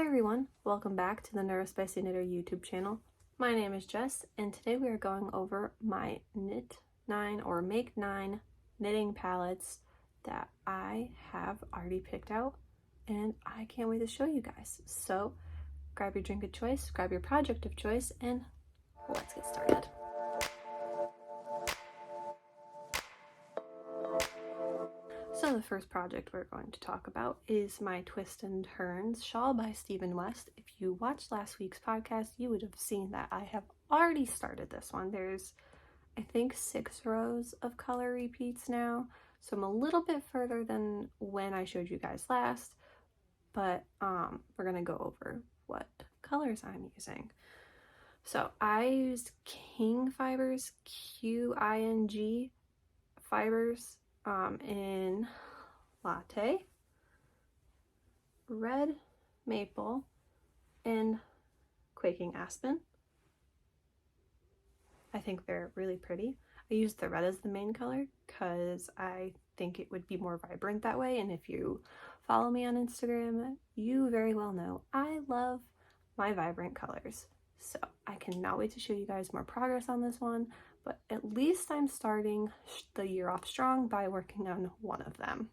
everyone, welcome back to the Neurospicy Knitter YouTube channel. My name is Jess and today we are going over my Knit 9 or Make 9 knitting palettes that I have already picked out and I can't wait to show you guys. So grab your drink of choice, grab your project of choice, and let's get started. So the first project we're going to talk about is my Twist and Turns shawl by Stephen West. If you watched last week's podcast, you would have seen that I have already started this one. There's, I think, 6 rows of color repeats now, so I'm a little bit further than when I showed you guys last, but we're gonna go over what colors I'm using. So I used King Fibers, Q-I-N-G fibers, in Latte, Red Maple, and Quaking Aspen. I think they're really pretty. I used the red as the main color because I think it would be more vibrant that way, and if you follow me on Instagram, you very well know I love my vibrant colors. So I cannot wait to show you guys more progress on this one, but at least I'm starting the year off strong by working on one of them.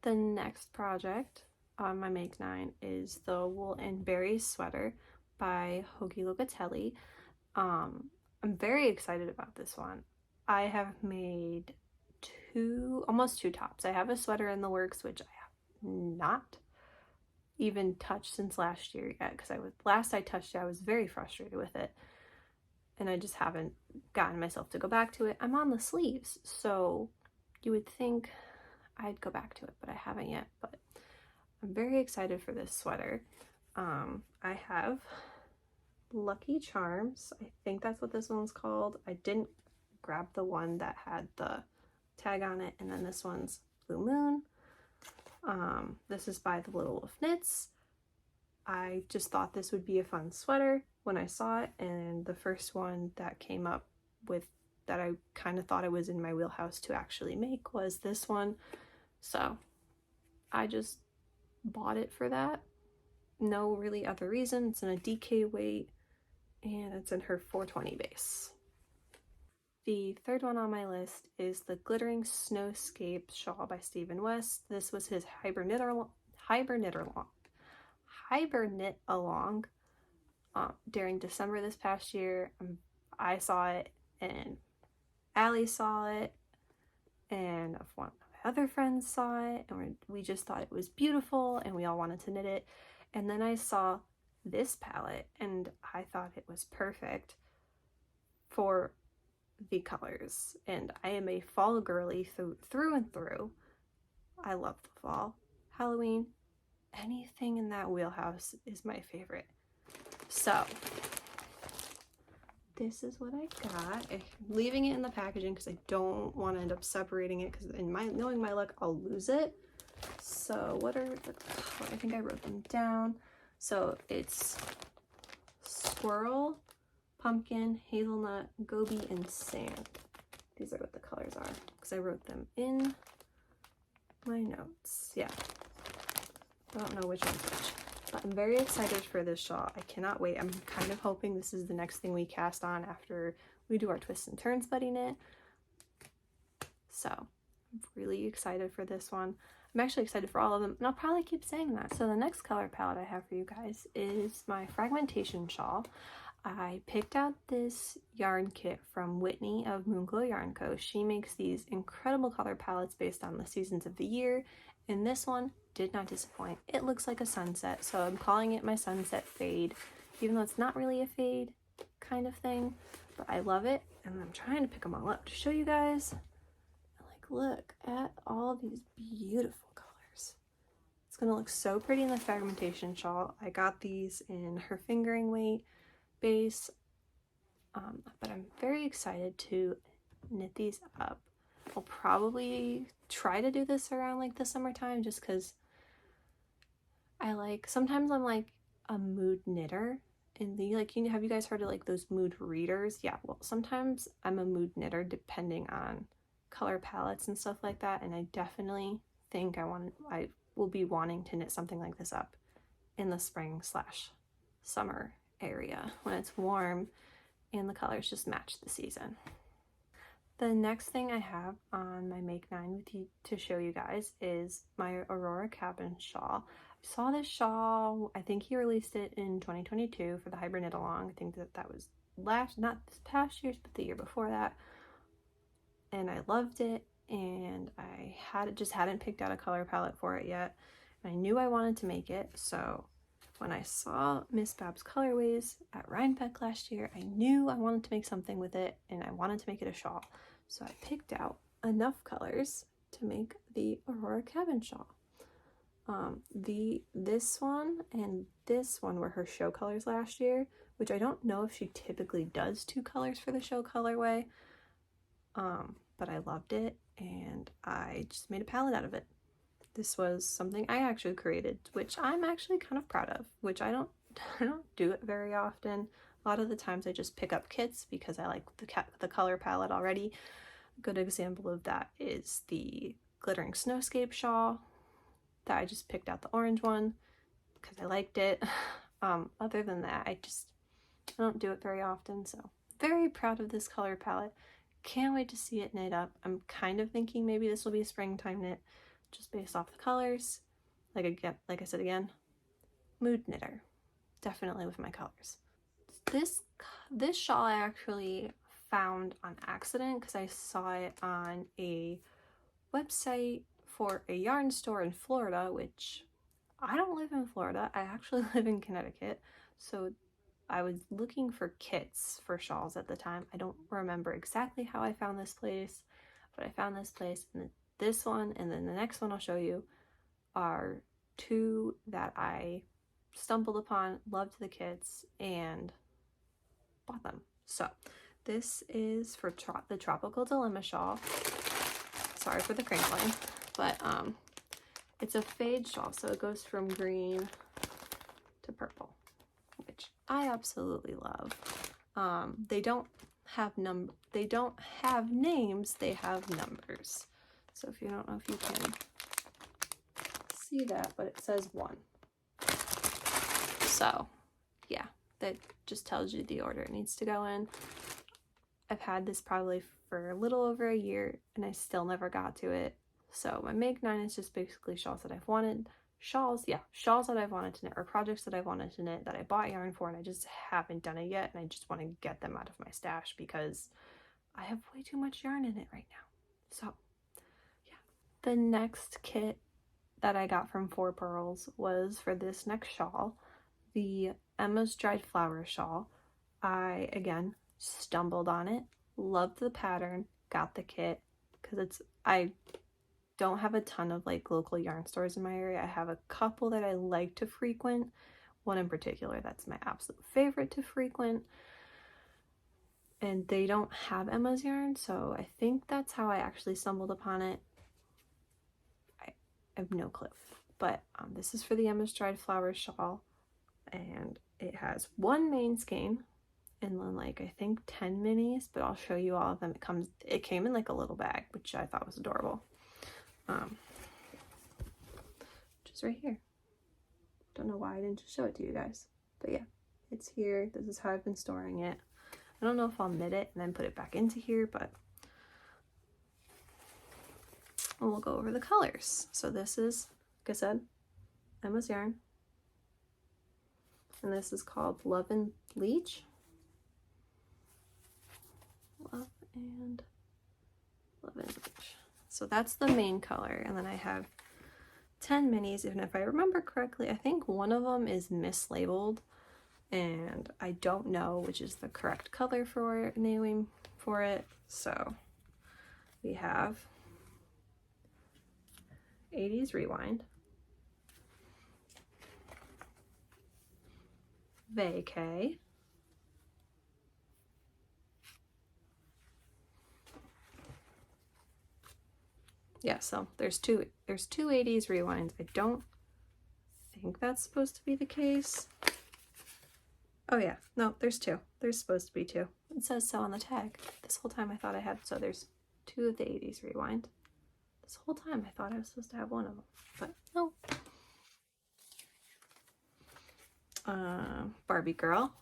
The next project on my Make 9 is the Wool and Berries sweater by Hoagie Locatelli. I'm very excited about this one. I have made almost two tops. I have a sweater in the works, which I have not even touched since last year yet, because last I touched it, I was very frustrated with it, and I just haven't gotten myself to go back to it. I'm on the sleeves, so you would think I'd go back to it, but I haven't yet. But I'm very excited for this sweater. I have Lucky Charms. I think that's what this one's called. I didn't grab the one that had the tag on it, and then this one's Blue Moon. This is by the Little Wolf Knits. I just thought this would be a fun sweater when I saw it, and the first one that came up with that I kind of thought it was in my wheelhouse to actually make was this one. So I just bought it for that. No really other reason. It's in a DK weight and it's in her 420 base. The third one on my list is the Glittering Snowscape shawl by Stephen West. This was his Hibernate along during December this past year. I saw it and Allie saw it and one of my other friends saw it, and we just thought it was beautiful and we all wanted to knit it. And then I saw this palette and I thought it was perfect for the colors, and I am a fall girly through and through. I love the fall. Halloween, anything in that wheelhouse is my favorite. So this is what I got. I'm leaving it in the packaging because I don't want to end up separating it, because knowing my luck, I'll lose it. So what are the colors? I think I wrote them down. So it's Squirrel, Pumpkin, Hazelnut, Goby, and Sand. These are what the colors are because I wrote them in my notes. Yeah, I don't know which one's which, but I'm very excited for this shawl. I cannot wait. I'm kind of hoping this is the next thing we cast on after we do our Twists and Turns buddy knit. So I'm really excited for this one. I'm actually excited for all of them, and I'll probably keep saying that. So the next color palette I have for you guys is my Fragmentation shawl. I picked out this yarn kit from Whitney of Moonglow Yarn Co. She makes these incredible color palettes based on the seasons of the year, and this one did not disappoint. It looks like a sunset, so I'm calling it my Sunset Fade, even though it's not really a fade kind of thing, but I love it, and I'm trying to pick them all up to show you guys. Like, look at all these beautiful colors. It's gonna look so pretty in the Fragmentation shawl. I got these in her fingering weight base, but I'm very excited to knit these up. I'll probably try to do this around like the summertime, just because sometimes I'm like a mood knitter, and have you guys heard of like those mood readers? Yeah, well, sometimes I'm a mood knitter depending on color palettes and stuff like that, and I definitely think I will be wanting to knit something like this up in the spring slash summer area when it's warm and the colors just match the season. The next thing I have on my Make 9 with you to show you guys is my Aurora Cabin shawl. I saw this shawl, I think he released it in 2022 for the Hybrid Knit Along. I think that was not this past year's, but the year before that. And I loved it, and I just hadn't picked out a color palette for it yet. And I knew I wanted to make it, so when I saw Miss Babs Colorways at Rhinebeck last year, I knew I wanted to make something with it, and I wanted to make it a shawl. So I picked out enough colors to make the Aurora Cabin shawl. This one and this one were her show colors last year, which I don't know if she typically does 2 colors for the show colorway, but I loved it, and I just made a palette out of it. This was something I actually created, which I'm actually kind of proud of, which I don't do it very often. A lot of the times I just pick up kits because I like the color palette already. A good example of that is the Glittering Snowscape shawl that I just picked out the orange one because I liked it. Other than that, I don't do it very often, so very proud of this color palette. Can't wait to see it knit up. I'm kind of thinking maybe this will be a springtime knit, just based off the colors. Like I said again, mood knitter, definitely with my colors. This shawl I actually found on accident because I saw it on a website for a yarn store in Florida, which I don't live in Florida. I actually live in Connecticut, so I was looking for kits for shawls at the time. I don't remember exactly how I found this place, but I found this place, and this one and then the next one I'll show you are 2 that I stumbled upon, loved the kits, and bought them. So this is for the Tropical Dilemma shawl. Sorry for the crinkling, but it's a fade shawl, so it goes from green to purple, which I absolutely love. They don't have names, they have numbers. So if you don't know if you can see that, but it says 1. So yeah, that just tells you the order it needs to go in. I've had this probably for a little over a year and I still never got to it. So my Make 9 is just basically shawls that I've wanted. Shawls that I've wanted to knit, or projects that I've wanted to knit that I bought yarn for and I just haven't done it yet, and I just want to get them out of my stash because I have way too much yarn in it right now. So yeah. The next kit that I got from 4 Pearls was for this next shawl, the Emma's Dried Flowers shawl. I, again, stumbled on it, loved the pattern, got the kit, because I don't have a ton of like local yarn stores in my area. I have a couple that I like to frequent, one in particular that's my absolute favorite to frequent, and they don't have Emma's yarn, so I think that's how I actually stumbled upon it. I have no clue, but this is for the Emma's Dried Flowers shawl, and it has 1 main skein and then like I think 10 minis, but I'll show you all of them. It came in like a little bag, which I thought was adorable. Which is right here. Don't know why I didn't just show it to you guys, but yeah, it's here. This is how I've been storing it. I don't know if I'll knit it and then put it back into here, but we'll go over the colors. So this is, like I said, Emma's yarn, and this is called Love and Leech. Love and Leech. So that's the main color, and then I have 10 minis, and if I remember correctly, I think one of them is mislabeled, and I don't know which is the correct color for naming for it. So we have 80s Rewind, Vacay, yeah, so there's two 80s Rewinds. I don't think that's supposed to be the case. Oh yeah, no, there's 2. There's supposed to be 2. It says so on the tag. This whole time I thought I had, so there's 2 of the 80s Rewind. This whole time I thought I was supposed to have 1 of them, but no. Barbie girl.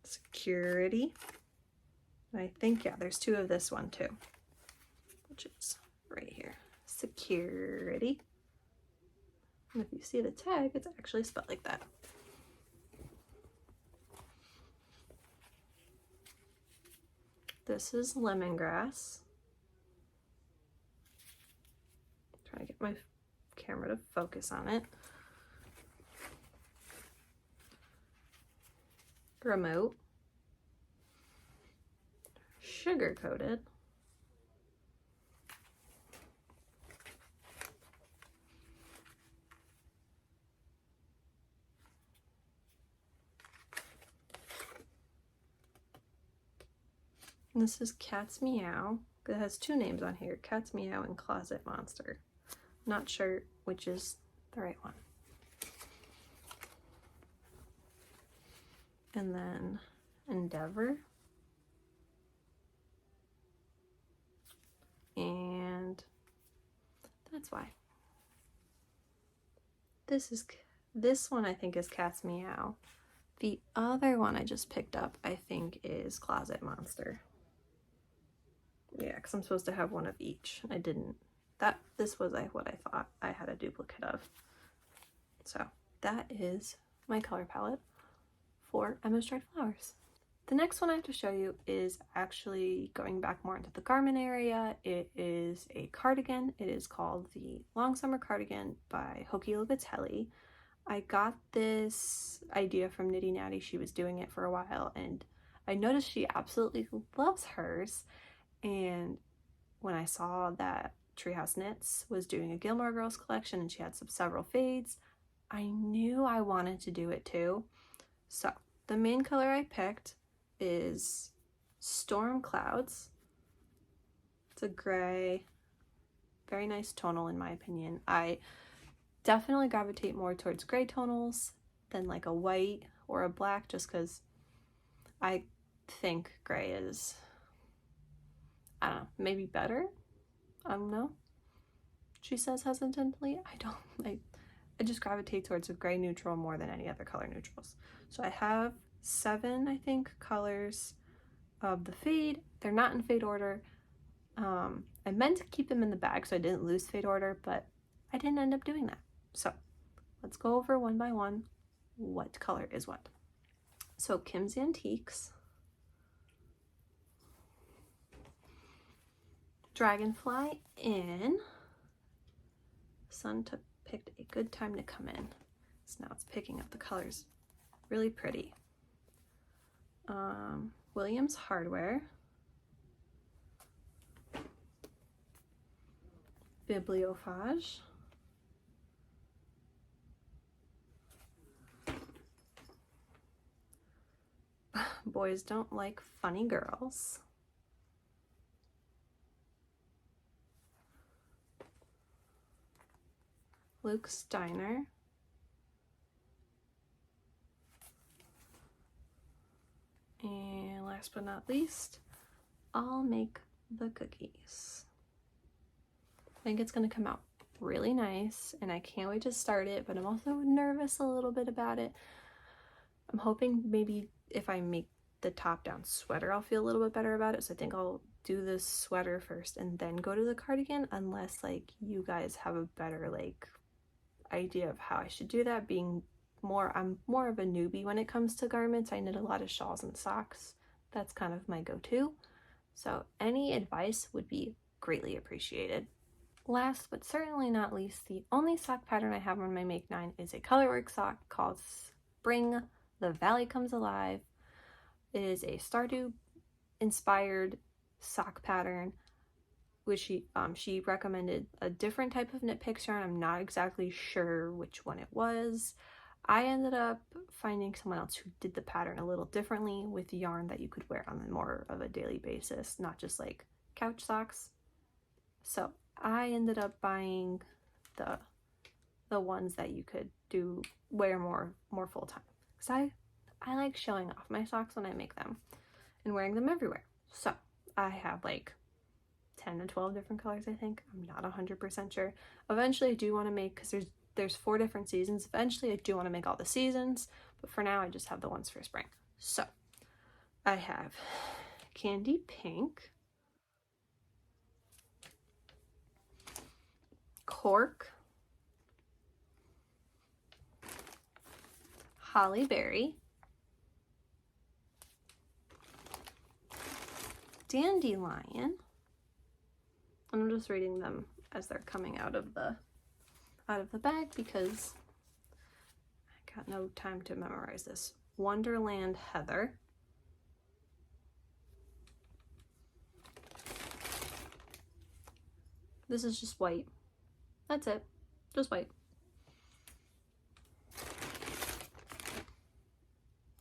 Security. I think, yeah, there's two of this one too, which is right here. Security. And if you see the tag, it's actually spelled like that. This is lemongrass. Trying to get my camera to focus on it. Remote. Sugar coated. And this is Cat's Meow. It has two names on here, Cat's Meow and Closet Monster. Not sure which is the right one. And then Endeavor. And that's why. This one I think is Cat's Meow. The other one I just picked up I think is Closet Monster. Yeah, because I'm supposed to have one of each. I didn't. This was what I thought I had a duplicate of. So that is my color palette for Emma's Dried Flowers. The next one I have to show you is actually going back more into the garment area. It is a cardigan. It is called the Long Summer Cardigan by Hoki Locatelli. I got this idea from Nitty Natty. She was doing it for a while and I noticed she absolutely loves hers. And when I saw that Treehouse Knits was doing a Gilmore Girls collection and she had several fades, I knew I wanted to do it too. So the main color I picked is Storm Clouds. It's a gray, very nice tonal in my opinion. I definitely gravitate more towards gray tonals than like a white or a black, just because I think gray is, I don't know, maybe better. I don't know. She says hesitantly. I just gravitate towards a gray neutral more than any other color neutrals. So I have 7, I think, colors of the fade. They're not in fade order. I meant to keep them in the bag so I didn't lose fade order, but I didn't end up doing that. So let's go over one by one what color is what. So Kim's Antiques, Dragonfly in. Sun picked a good time to come in, so now it's picking up the colors really pretty. Williams Hardware, Bibliophage, Boys Don't Like Funny Girls, Luke's Diner, and last but not least, I'll Make the Cookies. I think it's going to come out really nice and I can't wait to start it, but I'm also nervous a little bit about it. I'm hoping maybe if I make the top down sweater I'll feel a little bit better about it, so I think I'll do this sweater first and then go to the cardigan, unless like you guys have a better like idea of how I should do that. I'm more of a newbie when it comes to garments. I knit a lot of shawls and socks. That's kind of my go-to. So any advice would be greatly appreciated. Last but certainly not least, the only sock pattern I have on my Make 9 is a Colorwork sock called Spring The Valley Comes Alive. It is a Stardew inspired sock pattern, which she recommended a different type of knit picks yarn. I'm not exactly sure which one it was. I ended up finding someone else who did the pattern a little differently with yarn that you could wear on more of a daily basis, not just like couch socks. So I ended up buying the ones that you could wear more full time, because I like showing off my socks when I make them and wearing them everywhere. So I have like 10 to 12 different colors, I think. I'm not 100% sure. Eventually I do want to make, because there's 4 different seasons. Eventually I do want to make all the seasons, but for now I just have the ones for spring. So I have Candy Pink, Cork, Holly Berry, Dandelion, and I'm just reading them as they're coming out of the bag because I got no time to memorize this. Wonderland Heather, this is just white. That's it, just white.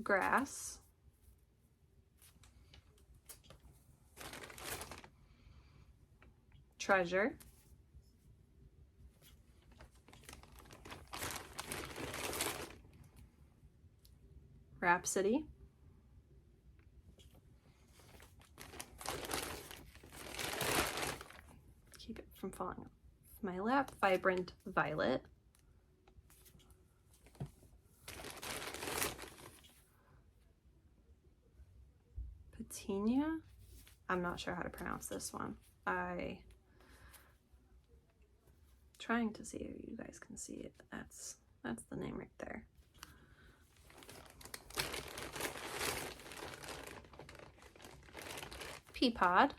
Grass, Treasure, Rhapsody, keep it from falling off my lap, Vibrant Violet, Petunia, I'm not sure how to pronounce this one. Trying to see if you guys can see it. That's the name right there. Peapod,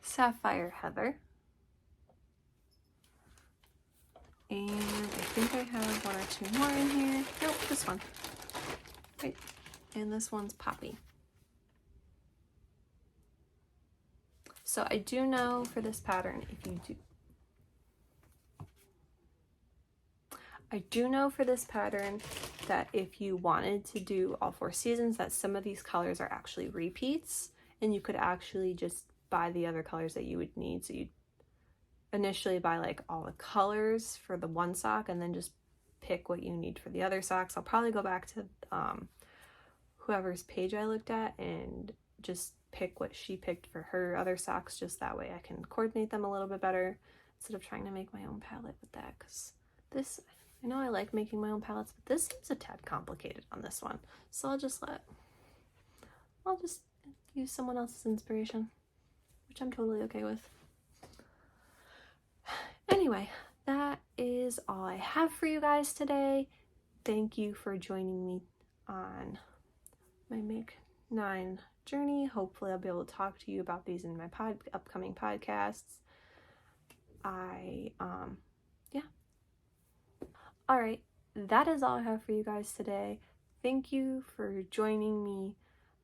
Sapphire Heather, and I think I have 1 or 2 more in here. Nope, this one. Right, and this one's Poppy. So I do know for this pattern, that if you wanted to do all 4 seasons, that some of these colors are actually repeats, and you could actually just buy the other colors that you would need. So you'd initially buy like all the colors for the one sock and then just pick what you need for the other socks. I'll probably go back to whoever's page I looked at and just pick what she picked for her other socks, just that way I can coordinate them a little bit better instead of trying to make my own palette with that, because this, I know I like making my own palettes, but this seems a tad complicated on this one, so I'll just use someone else's inspiration, which I'm totally okay with. Anyway, that is all I have for you guys today. Thank you for joining me on my Make 9 journey. Hopefully I'll be able to talk to you about these in my upcoming podcasts. Yeah. All right, that is all I have for you guys today. Thank you for joining me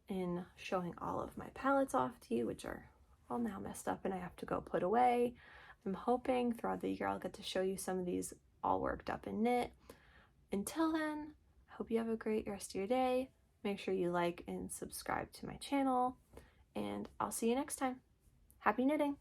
in showing all of my palettes off to you, which are all now messed up and I have to go put away. I'm hoping throughout the year I'll get to show you some of these all worked up and knit. Until then, I hope you have a great rest of your day. Make sure you like and subscribe to my channel, and I'll see you next time. Happy knitting!